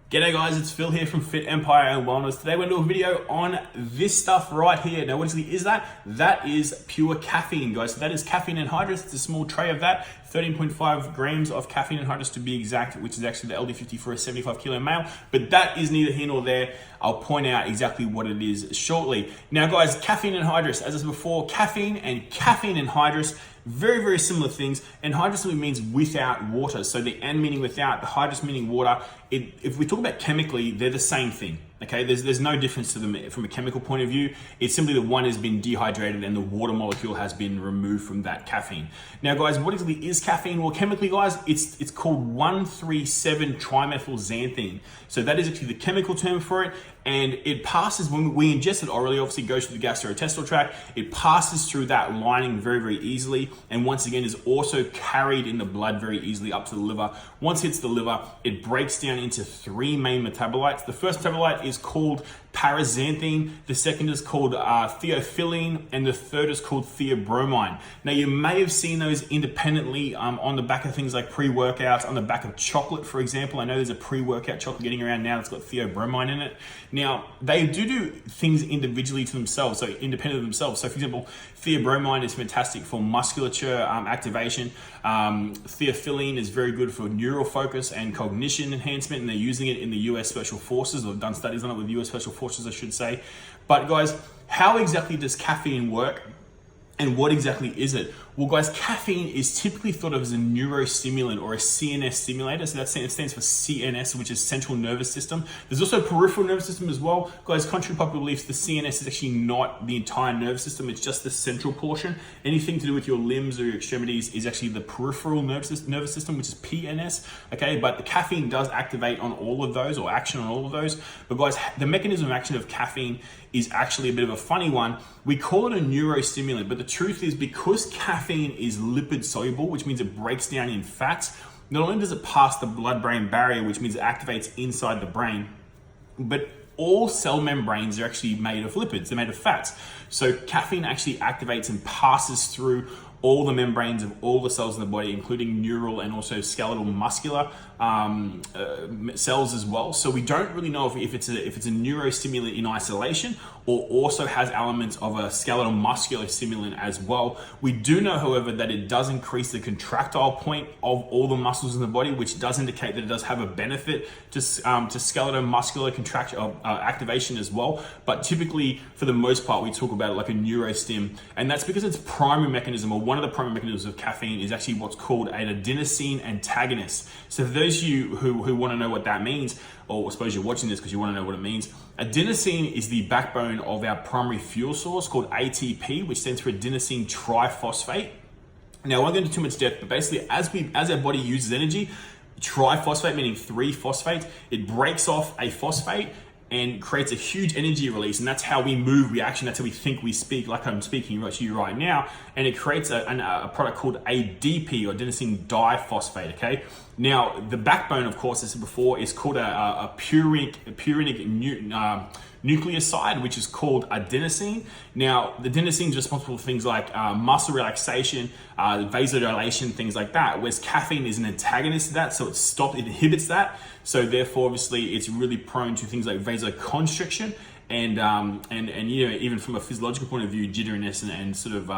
G'day guys, it's Phil here from Fit Empire and Wellness. Today we're going to do a video on this stuff right here. Now what exactly is that? That is pure caffeine, guys. So that is caffeine anhydrous. It's a small tray of that, 13.5 grams of caffeine anhydrous to be exact, which is actually the LD50 for a 75 kilo male. But that is neither here nor there. I'll point out exactly what it is shortly. Now guys, caffeine anhydrous, as I said before, caffeine and caffeine anhydrous, very, very similar things. Anhydrous simply means without water. So the N meaning without, the hydrous meaning water. If we talk about chemically, they're the same thing. Okay, there's no difference to them from a chemical point of view. It's simply that one has been dehydrated and the water molecule has been removed from that caffeine. Now guys, what exactly is caffeine? Well, chemically guys, it's called 1,3,7-trimethylxanthine. So that is actually the chemical term for it. And it passes, when we ingest it orally, obviously it goes through the gastrointestinal tract. It passes through that lining very, very easily. And once again, is also carried in the blood very easily up to the liver. Once it hits the liver, it breaks down into three main metabolites. The first metabolite is called paraxanthine, the second is called theophylline, and the third is called theobromine. Now you may have seen those independently on the back of things like pre-workouts, on the back of chocolate, for example. I know there's a pre-workout chocolate getting around now that's got theobromine in it. Now they do things individually to themselves, so independent of themselves. So for example, theobromine is fantastic for musculature activation. Theophylline is very good for neural focus and cognition enhancement, and they're using it in the US Special Forces. They've done studies on it with US Special Forces, I should say. But guys, how exactly does caffeine work? And what exactly is it? Well guys, caffeine is typically thought of as a neurostimulant or a CNS stimulator. So that stands for CNS, which is central nervous system. There's also peripheral nervous system as well. Guys, contrary to popular beliefs, the CNS is actually not the entire nervous system. It's just the central portion. Anything to do with your limbs or your extremities is actually the peripheral nervous system, which is PNS. Okay, but the caffeine does activate on all of those, or action on all of those. But guys, the mechanism of action of caffeine is actually a bit of a funny one. We call it a neurostimulant, but the truth is, because caffeine is lipid soluble, which means it breaks down in fats, not only does it pass the blood-brain barrier, which means it activates inside the brain, but all cell membranes are actually made of lipids, they're made of fats. So caffeine actually activates and passes through all the membranes of all the cells in the body, including neural and also skeletal muscular cells as well. So we don't really know if it's a neurostimulant in isolation, or also has elements of a skeletal muscular stimulant as well. We do know, however, that it does increase the contractile point of all the muscles in the body, which does indicate that it does have a benefit to skeletal muscular activation as well. But typically, for the most part, we talk about it like a neurostim, and that's because its primary mechanism, or one of the primary mechanisms of caffeine, is actually what's called an adenosine antagonist. So for those of you who want to know what that means, or I suppose you're watching this because you want to know what it means, adenosine is the backbone of our primary fuel source called ATP, which stands for adenosine triphosphate. Now I won't go into too much depth, but basically as our body uses energy, triphosphate meaning 3 phosphates, it breaks off a phosphate and creates a huge energy release, and that's how we move, we action, that's how we think, we speak, like I'm speaking to you right now, and it creates a product called ADP, or adenosine diphosphate, okay? Now, the backbone, of course, as I said before, is called a purinic nucleoside, which is called adenosine. Now, the adenosine is responsible for things like muscle relaxation, vasodilation, things like that, whereas caffeine is an antagonist to that, so it inhibits that. So therefore, obviously, it's really prone to things like vasoconstriction and you know, even from a physiological point of view, jitteriness and sort of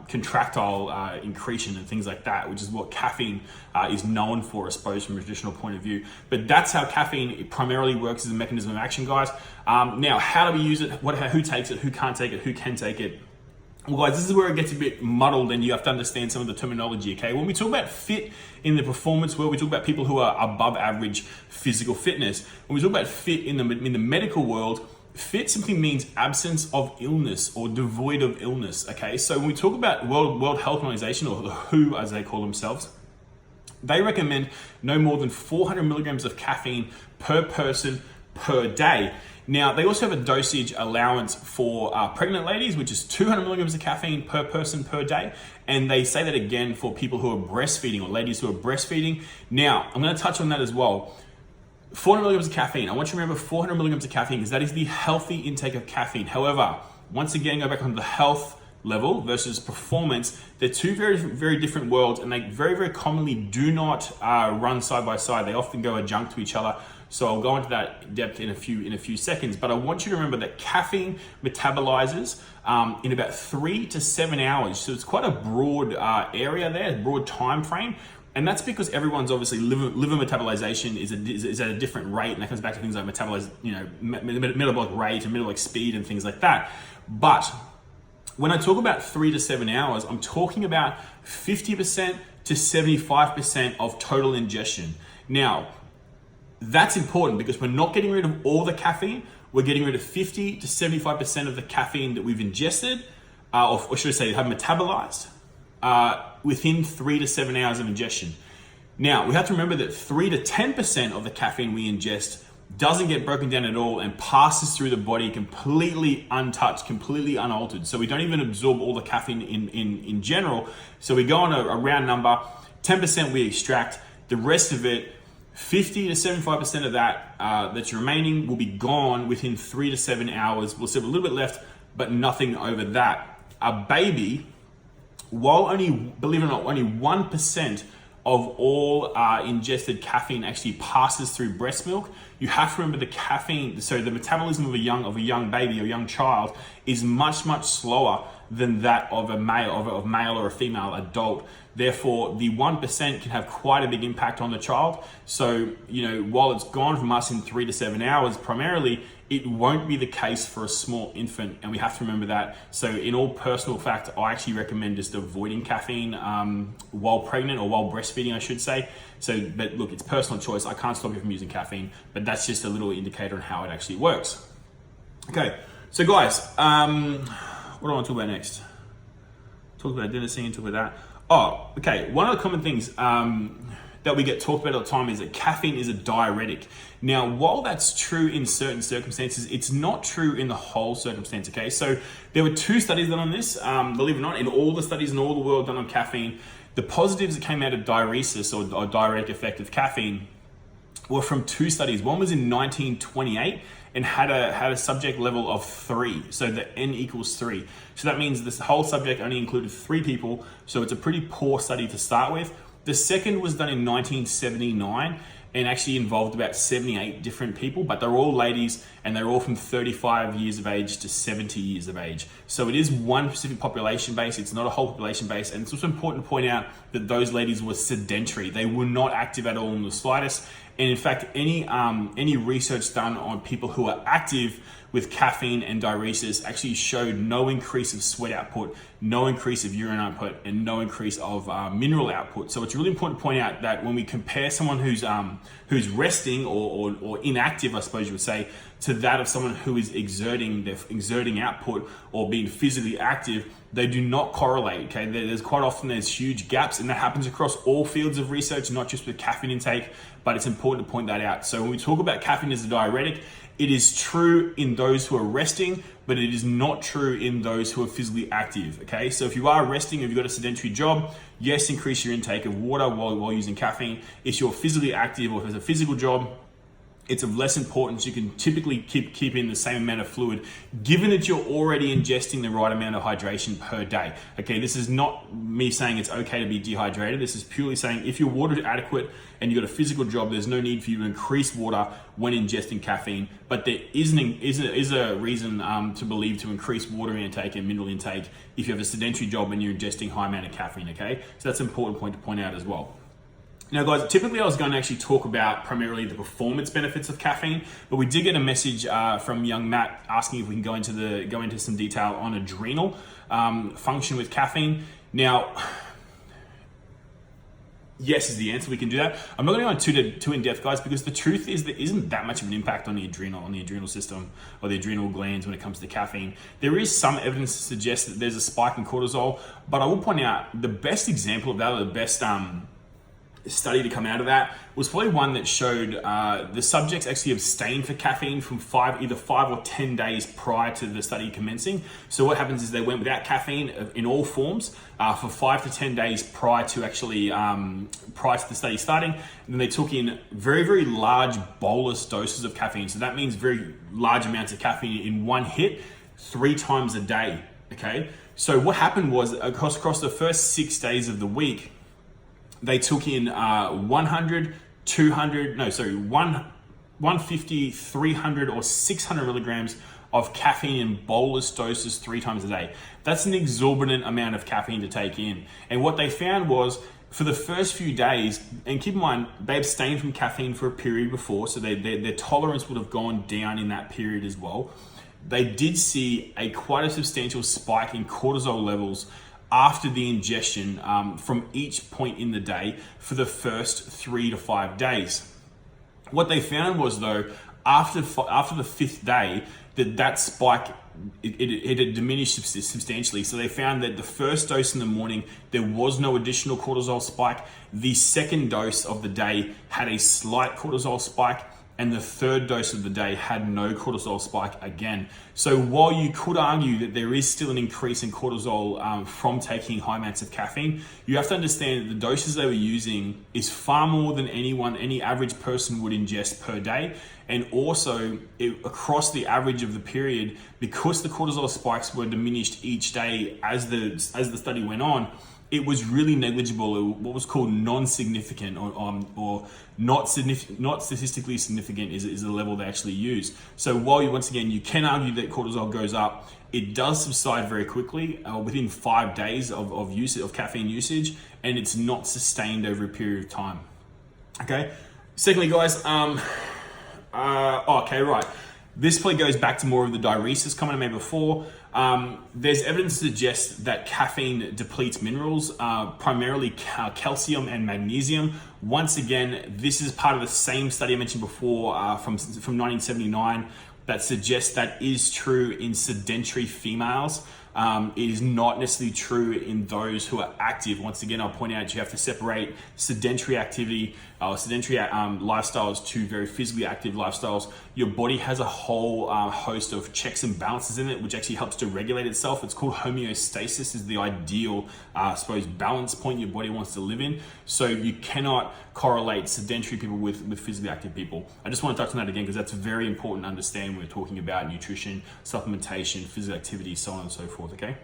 contractile incretion and things like that, which is what caffeine is known for, I suppose, from a traditional point of view. But that's how caffeine primarily works as a mechanism of action, guys. Now, how do we use it? Who takes it? Who can't take it? Who can take it? Well guys, this is where it gets a bit muddled, and you have to understand some of the terminology, okay? When we talk about fit in the performance world, we talk about people who are above average physical fitness. When we talk about fit in the medical world, fit simply means absence of illness or devoid of illness, okay? So when we talk about World Health Organization, or the WHO as they call themselves, they recommend no more than 400 milligrams of caffeine per person per day. Now, they also have a dosage allowance for pregnant ladies, which is 200 milligrams of caffeine per person per day. And they say that again for people who are breastfeeding, or ladies who are breastfeeding. Now, I'm going to touch on that as well. 400 milligrams of caffeine. I want you to remember 400 milligrams of caffeine, because that is the healthy intake of caffeine. However, once again, go back on the health level versus performance. They're two very, very different worlds, and they very, very commonly do not run side by side. They often go adjunct to each other. So I'll go into that in depth in a few seconds. But I want you to remember that caffeine metabolizes in about 3 to 7 hours. So it's quite a broad area there, broad time frame. And that's because everyone's obviously liver metabolization is at a different rate, and that comes back to things like metabolic rate and metabolic speed and things like that. But when I talk about 3 to 7 hours, I'm talking about 50% to 75% of total ingestion. Now, that's important because we're not getting rid of all the caffeine. We're getting rid of 50 to 75% of the caffeine that we've ingested, or should I say, have metabolized within 3 to 7 hours of ingestion. Now, we have to remember that 3 to 10% of the caffeine we ingest doesn't get broken down at all and passes through the body completely untouched, completely unaltered. So we don't even absorb all the caffeine in general. So we go on a round number, 10% we extract, the rest of it, 50 to 75% of that that's remaining will be gone within 3 to 7 hours. We'll still have a little bit left, but nothing over that. A baby, while only, believe it or not, only 1% of all ingested caffeine actually passes through breast milk, you have to remember the caffeine, so the metabolism of a young baby or young child is much slower than that of a male, of male or a female adult. Therefore, the 1% can have quite a big impact on the child. So, while it's gone from us in 3 to 7 hours, primarily, it won't be the case for a small infant, and we have to remember that. So in all personal fact, I actually recommend just avoiding caffeine while pregnant, or while breastfeeding, I should say. So, but look, it's personal choice. I can't stop you from using caffeine, but that's just a little indicator on how it actually works. Okay, so guys, what do I want to talk about next? Talk about adenosine, talk about that. Oh, okay, one of the common things that we get talked about all the time is that caffeine is a diuretic. Now, while that's true in certain circumstances, it's not true in the whole circumstance, okay? So there were 2 studies done on this, believe it or not, in all the studies in all the world done on caffeine, the positives that came out of diuresis or diuretic effect of caffeine were from 2 studies. One was in 1928 and had a subject level of 3, so the N equals 3. So that means this whole subject only included 3 people, so it's a pretty poor study to start with. The second was done in 1979 and actually involved about 78 different people, but they're all ladies and they're all from 35 years of age to 70 years of age. So it is one specific population base, it's not a whole population base. And it's also important to point out that those ladies were sedentary. They were not active at all in the slightest. And in fact, any research done on people who are active with caffeine and diuresis actually showed no increase of sweat output, no increase of urine output, and no increase of mineral output. So it's really important to point out that when we compare someone who's resting or inactive, I suppose you would say, to that of someone who is exerting output or being physically active, they do not correlate. Okay, there's huge gaps, and that happens across all fields of research, not just with caffeine intake. But it's important to point that out. So when we talk about caffeine as a diuretic, it is true in those who are resting, but it is not true in those who are physically active. Okay, so if you are resting, if you've got a sedentary job, yes, increase your intake of water while using caffeine. If you're physically active or if it's a physical job, it's of less importance. You can typically keep in the same amount of fluid, given that you're already ingesting the right amount of hydration per day. Okay, this is not me saying it's okay to be dehydrated. This is purely saying if your water is adequate and you've got a physical job, there's no need for you to increase water when ingesting caffeine. But there is a reason to believe to increase water intake and mineral intake if you have a sedentary job and you're ingesting high amount of caffeine. Okay, so that's an important point to point out as well. Now guys, typically I was going to actually talk about primarily the performance benefits of caffeine, but we did get a message from young Matt asking if we can go into some detail on adrenal function with caffeine. Now, yes is the answer, we can do that. I'm not going to go too in depth, guys, because the truth is there isn't that much of an impact on the adrenal system or the adrenal glands when it comes to caffeine. There is some evidence to suggest that there's a spike in cortisol, but I will point out the best example of that, or the best study to come out of that was probably one that showed the subjects actually abstained for caffeine from either 5 or 10 days prior to the study commencing. So what happens is they went without caffeine in all forms for 5 to 10 days prior to the study starting. And then they took in very, very large bolus doses of caffeine. So that means very large amounts of caffeine in one hit 3 times a day. Okay. So what happened was across the first 6 days of the week, they took in 100 150, 300, or 600 milligrams of caffeine in bolus doses 3 times a day. That's an exorbitant amount of caffeine to take in. And what they found was, for the first few days, and keep in mind, they abstained from caffeine for a period before, so their tolerance would have gone down in that period as well. They did see quite a substantial spike in cortisol levels after the ingestion from each point in the day for the first 3 to 5 days. What they found was, though, after the 5th day, that spike, it had diminished substantially. So they found that the first dose in the morning, there was no additional cortisol spike. The second dose of the day had a slight cortisol spike, and the third dose of the day had no cortisol spike again. So while you could argue that there is still an increase in cortisol from taking high amounts of caffeine, you have to understand that the doses they were using is far more than any average person would ingest per day. And also, across the average of the period, because the cortisol spikes were diminished each day as the study went on, it was really negligible, what was called non-significant, or not statistically significant is the level they actually use. So while once again, you can argue that cortisol goes up, it does subside very quickly within 5 days of caffeine usage, and it's not sustained over a period of time. Okay. Secondly, guys, okay, right. This probably goes back to more of the diuresis comment I made before. There's evidence to suggest that caffeine depletes minerals, primarily calcium and magnesium. Once again, this is part of the same study I mentioned before from 1979 that suggests that is true in sedentary females. It is not necessarily true in those who are active. Once again, I'll point out you have to separate sedentary activity, sedentary lifestyles to very physically active lifestyles. Your body has a whole host of checks and balances in it, which actually helps to regulate itself. It's called homeostasis, is the ideal, balance point your body wants to live in. So you cannot correlate sedentary people with physically active people. I just want to touch on that again because that's very important to understand when we're talking about nutrition, supplementation, physical activity, so on and so forth. Okay,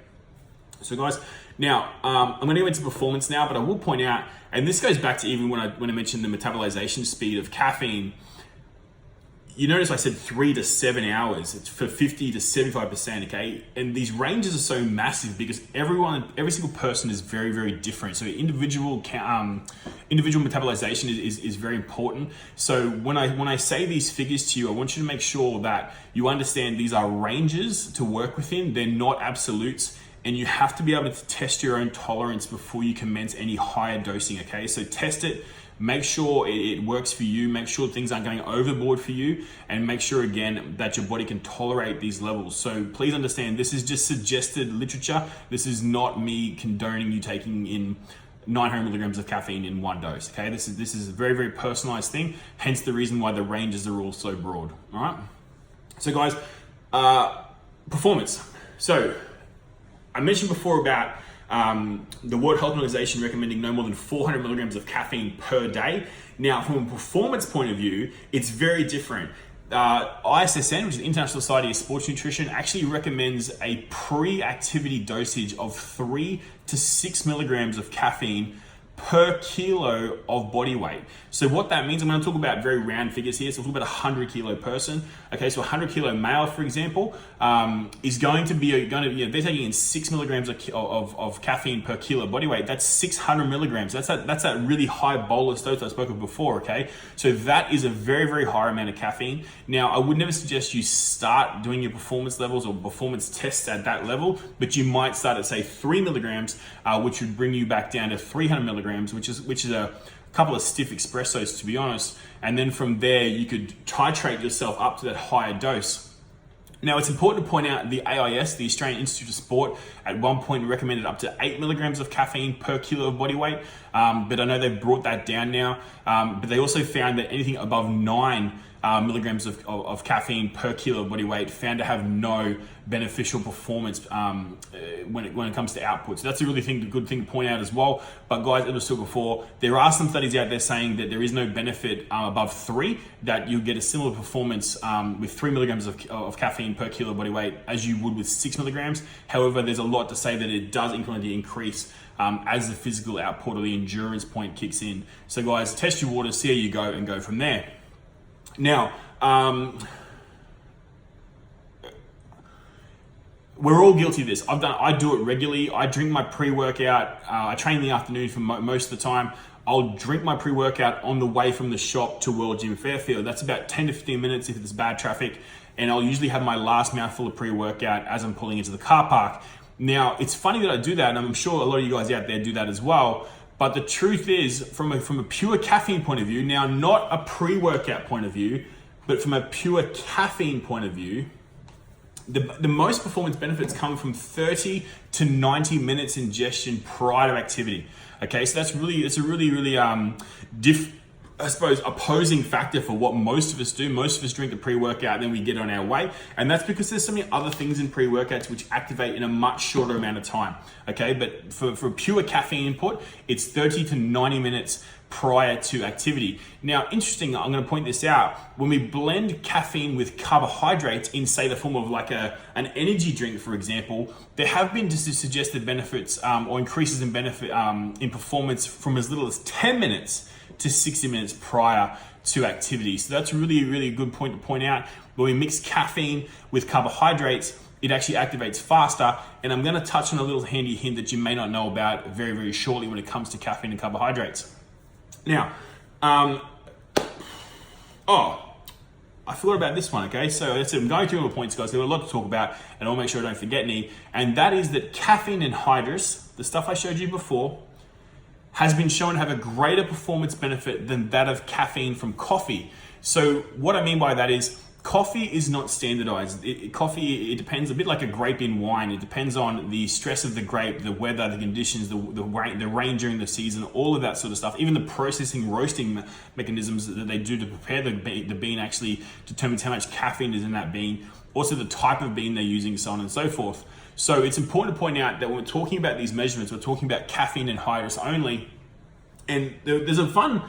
so guys, now I'm going to go into performance now, but I will point out, and this goes back to even when I mentioned the metabolization speed of caffeine. You notice I said 3 to 7 hours. It's for 50 to 75%. Okay, and these ranges are so massive because every single person is very, very different. So individual metabolization is very important. So when I say these figures to you, I want you to make sure that you understand these are ranges to work within. They're not absolutes. And you have to be able to test your own tolerance before you commence any higher dosing. Okay, so test it. Make sure it works for you. Make sure things aren't going overboard for you, and make sure again that your body can tolerate these levels. So please understand, this is just suggested literature. This is not me condoning you taking in 900 milligrams of caffeine in one dose. Okay, this is a very, very personalized thing. Hence the reason why the ranges are all so broad. All right. So guys, performance. So I mentioned before about the World Health Organization recommending no more than 400 milligrams of caffeine per day. Now, from a performance point of view, it's very different. ISSN, which is the International Society of Sports Nutrition, actually recommends a pre-activity dosage of 3 to 6 milligrams of caffeine per kilo of body weight. So what that means, I'm going to talk about very round figures here. So we'll talk about a 100 kilo person. Okay, so a 100 kilo male, for example, is going to be they're taking in 6 milligrams of caffeine per kilo body weight. That's 600 milligrams. That's that really high bolus dose I spoke of before. Okay, so that is a very, very high amount of caffeine. Now, I would never suggest you start doing your performance levels or performance tests at that level, but you might start at say 3 milligrams, which would bring you back down to 300 milligrams, which is a couple of stiff espressos, to be honest. And then from there, you could titrate yourself up to that higher dose. Now, it's important to point out the AIS, the Australian Institute of Sport, at one point recommended up to 8 milligrams of caffeine per kilo of body weight. But I know they've brought that down now. But they also found that anything above 9 milligrams of caffeine per kilo of body weight found to have no beneficial performance when it comes to output. So that's a really good thing to point out as well. But guys, as I said before, there are some studies out there saying that there is no benefit above 3, that you'll get a similar performance with 3 milligrams of caffeine per kilo of body weight as you would with 6 milligrams. However, there's a lot to say that it does incrementally increase as the physical output or the endurance point kicks in. So guys, test your waters, see how you go, and go from there. Now, we're all guilty of this. I do it regularly. I drink my pre-workout. I train in the afternoon for most of the time. I'll drink my pre-workout on the way from the shop to World Gym Fairfield. That's about 10 to 15 minutes if it's bad traffic. And I'll usually have my last mouthful of pre-workout as I'm pulling into the car park. Now, it's funny that I do that, and I'm sure a lot of you guys out there do that as well. But the truth is, from a pure caffeine point of view, now not a pre-workout point of view, but from a pure caffeine point of view, the most performance benefits come from 30 to 90 minutes ingestion prior to activity. Okay, so it's a really I suppose, opposing factor for what most of us do. Most of us drink the pre-workout and then we get on our way. And that's because there's so many other things in pre-workouts which activate in a much shorter amount of time. Okay, but for pure caffeine input, it's 30 to 90 minutes prior to activity. Now, interesting, I'm going to point this out. When we blend caffeine with carbohydrates in, say, the form of like an energy drink, for example, there have been just suggested benefits or increases in benefit in performance from as little as 10 minutes to 60 minutes prior to activity. So that's really a good point to point out. When we mix caffeine with carbohydrates, it actually activates faster. And I'm going to touch on a little handy hint that you may not know about very shortly when it comes to caffeine and carbohydrates. Now, I forgot about this one, okay? So as I said, I'm going through all the points, guys. There were a lot to talk about, and I'll make sure I don't forget any. And that is that caffeine anhydrous, the stuff I showed you before, has been shown to have a greater performance benefit than that of caffeine from coffee. So what I mean by that is coffee is not standardized. Coffee depends a bit like a grape in wine. It depends on the stress of the grape, the weather, the conditions, the rain during the season, all of that sort of stuff. Even the processing, roasting mechanisms that they do to prepare the bean actually determines how much caffeine is in that bean. Also the type of bean they're using, so on and so forth. So it's important to point out that when we're talking about these measurements, we're talking about caffeine anhydrous only. And there's a fun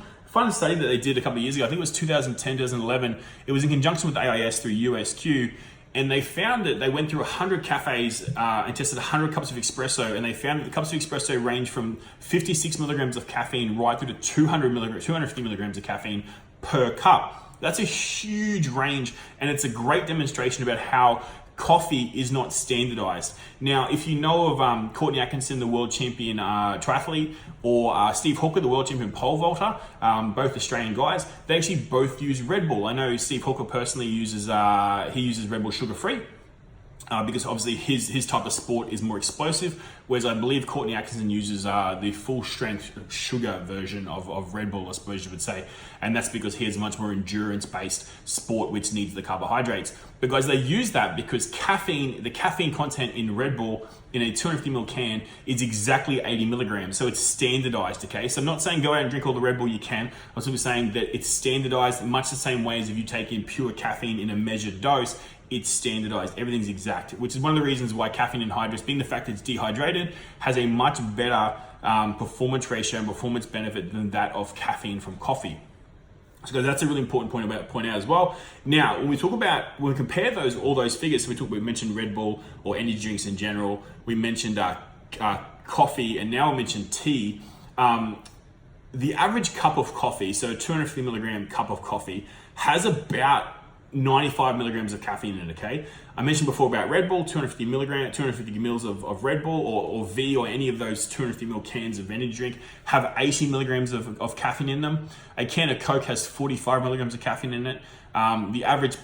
study that they did a couple of years ago. I think it was 2010, 2011. It was in conjunction with AIS through USQ. And they found that they went through 100 cafes and tested 100 cups of espresso. And they found that the cups of espresso range from 56 milligrams of caffeine right through to 250 milligrams of caffeine per cup. That's a huge range. And it's a great demonstration about how coffee is not standardized. Now, if you know of Courtney Atkinson, the world champion triathlete, or Steve Hooker, the world champion pole vaulter, both Australian guys, they actually both use Red Bull. I know Steve Hooker personally uses Red Bull sugar-free. Because obviously his type of sport is more explosive, whereas I believe Courtney Atkinson uses the full strength sugar version of Red Bull, I suppose you would say. And that's because he has a much more endurance-based sport which needs the carbohydrates. But guys, they use that because the caffeine content in Red Bull in a 250 ml can is exactly 80 milligrams. So it's standardized, okay? So I'm not saying go out and drink all the Red Bull you can. I'm simply saying that it's standardized in much the same way as if you take in pure caffeine in a measured dose. It's standardized, everything's exact, which is one of the reasons why caffeine anhydrous, being the fact that it's dehydrated, has a much better performance ratio and performance benefit than that of caffeine from coffee. So that's a really important point out as well. Now, when we compare all those figures, so we mentioned Red Bull or energy drinks in general, we mentioned coffee, and now we mentioned tea. The average cup of coffee, so a 250 milligram cup of coffee, has about 95 milligrams of caffeine in it, okay? I mentioned before about Red Bull, 250 mils of Red Bull or V or any of those 250 ml cans of energy drink have 80 milligrams of caffeine in them. A can of Coke has 45 milligrams of caffeine in it. The average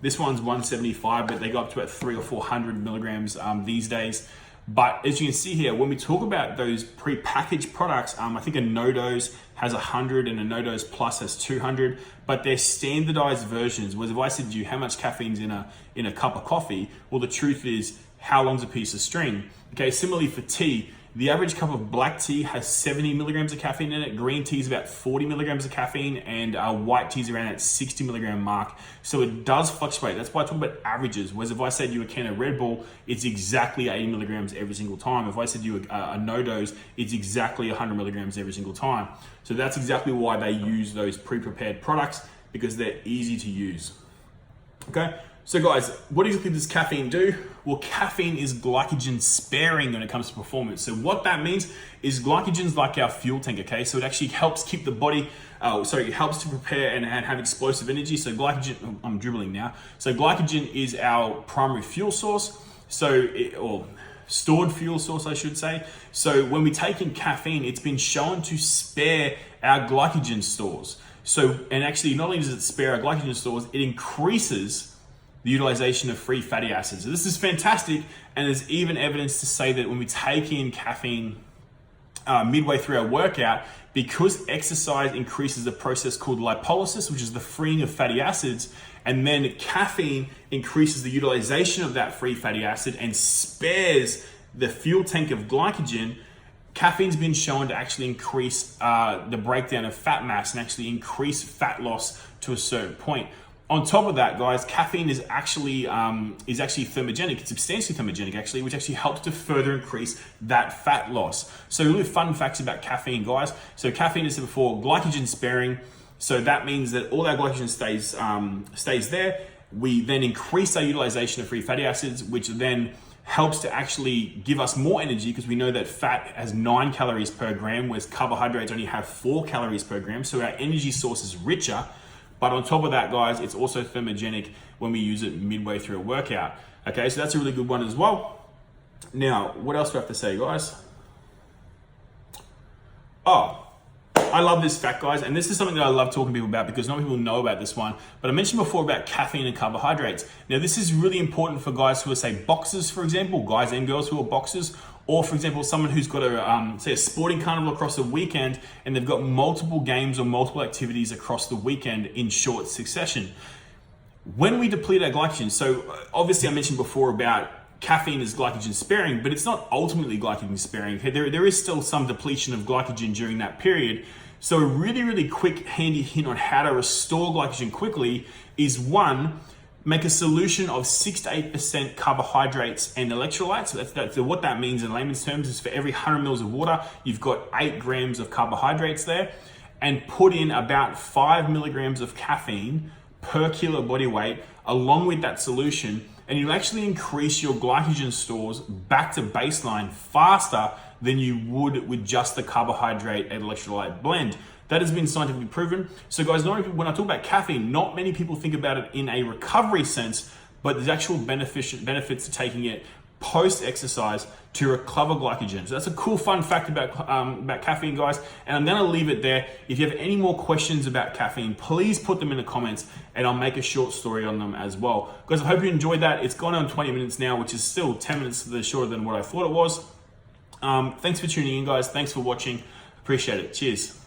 this one's 175, but they go up to about 300 or 400 milligrams these days. But as you can see here, when we talk about those pre-packaged products, I think a no-dose has 100 and a no-dose plus has 200, but they're standardized versions. Whereas if I said to you how much caffeine's in a cup of coffee, well, the truth is how long's a piece of string. Okay, similarly for tea, the average cup of black tea has 70 milligrams of caffeine in it. Green tea is about 40 milligrams of caffeine, and white tea is around that 60 milligram mark. So it does fluctuate. That's why I talk about averages. Whereas if I said you a can of Red Bull, it's exactly 80 milligrams every single time. If I said you a no-dose, it's exactly 100 milligrams every single time. So that's exactly why they use those pre-prepared products, because they're easy to use. Okay, so guys, what exactly does caffeine do? Well, caffeine is glycogen sparing when it comes to performance. So what that means is glycogen's like our fuel tank, okay? So it actually helps keep the body, it helps to prepare and have explosive energy. So glycogen, I'm dribbling now. So glycogen is our primary fuel source. Or stored fuel source, I should say. So when we take in caffeine, it's been shown to spare our glycogen stores. So, and actually not only does it spare our glycogen stores, it increases the utilization of free fatty acids. So this is fantastic, and there's even evidence to say that when we take in caffeine midway through our workout, because exercise increases a process called lipolysis, which is the freeing of fatty acids, and then caffeine increases the utilization of that free fatty acid and spares the fuel tank of glycogen. Caffeine's been shown to actually increase the breakdown of fat mass and actually increase fat loss to a certain point. On top of that, guys, caffeine is actually thermogenic. It's substantially thermogenic, actually, which actually helps to further increase that fat loss. So really fun facts about caffeine, guys. So caffeine, as I said before, glycogen sparing. So that means that all our glycogen stays there. We then increase our utilization of free fatty acids, which then helps to actually give us more energy, because we know that fat has 9 calories per gram, whereas carbohydrates only have 4 calories per gram. So our energy source is richer. But on top of that, guys, it's also thermogenic when we use it midway through a workout. Okay, so that's a really good one as well. Now, what else do I have to say, guys? Oh, I love this fact, guys, and this is something that I love talking to people about because not many people know about this one. But I mentioned before about caffeine and carbohydrates. Now, this is really important for guys who are, say, boxers, for example, guys and girls who are boxers, or for example, someone who's got a sporting carnival across the weekend and they've got multiple games or multiple activities across the weekend in short succession. When we deplete our glycogen, so obviously I mentioned before about caffeine is glycogen sparing, but it's not ultimately glycogen sparing. There is still some depletion of glycogen during that period. So a really, really quick handy hint on how to restore glycogen quickly is, one, make a solution of 6 to 8% carbohydrates and electrolytes. So that's what that means in layman's terms is for every 100 mils of water, you've got 8 grams of carbohydrates there, and put in about 5 milligrams of caffeine per kilo body weight along with that solution, and you'll actually increase your glycogen stores back to baseline faster than you would with just the carbohydrate and electrolyte blend. That has been scientifically proven. So guys, when I talk about caffeine, not many people think about it in a recovery sense, but there's actual benefits to taking it post-exercise to recover glycogen. So that's a cool fun fact about caffeine, guys. And I'm gonna leave it there. If you have any more questions about caffeine, please put them in the comments and I'll make a short story on them as well. Guys, I hope you enjoyed that. It's gone on 20 minutes now, which is still 10 minutes shorter than what I thought it was. Thanks for tuning in, guys. Thanks for watching. Appreciate it. Cheers.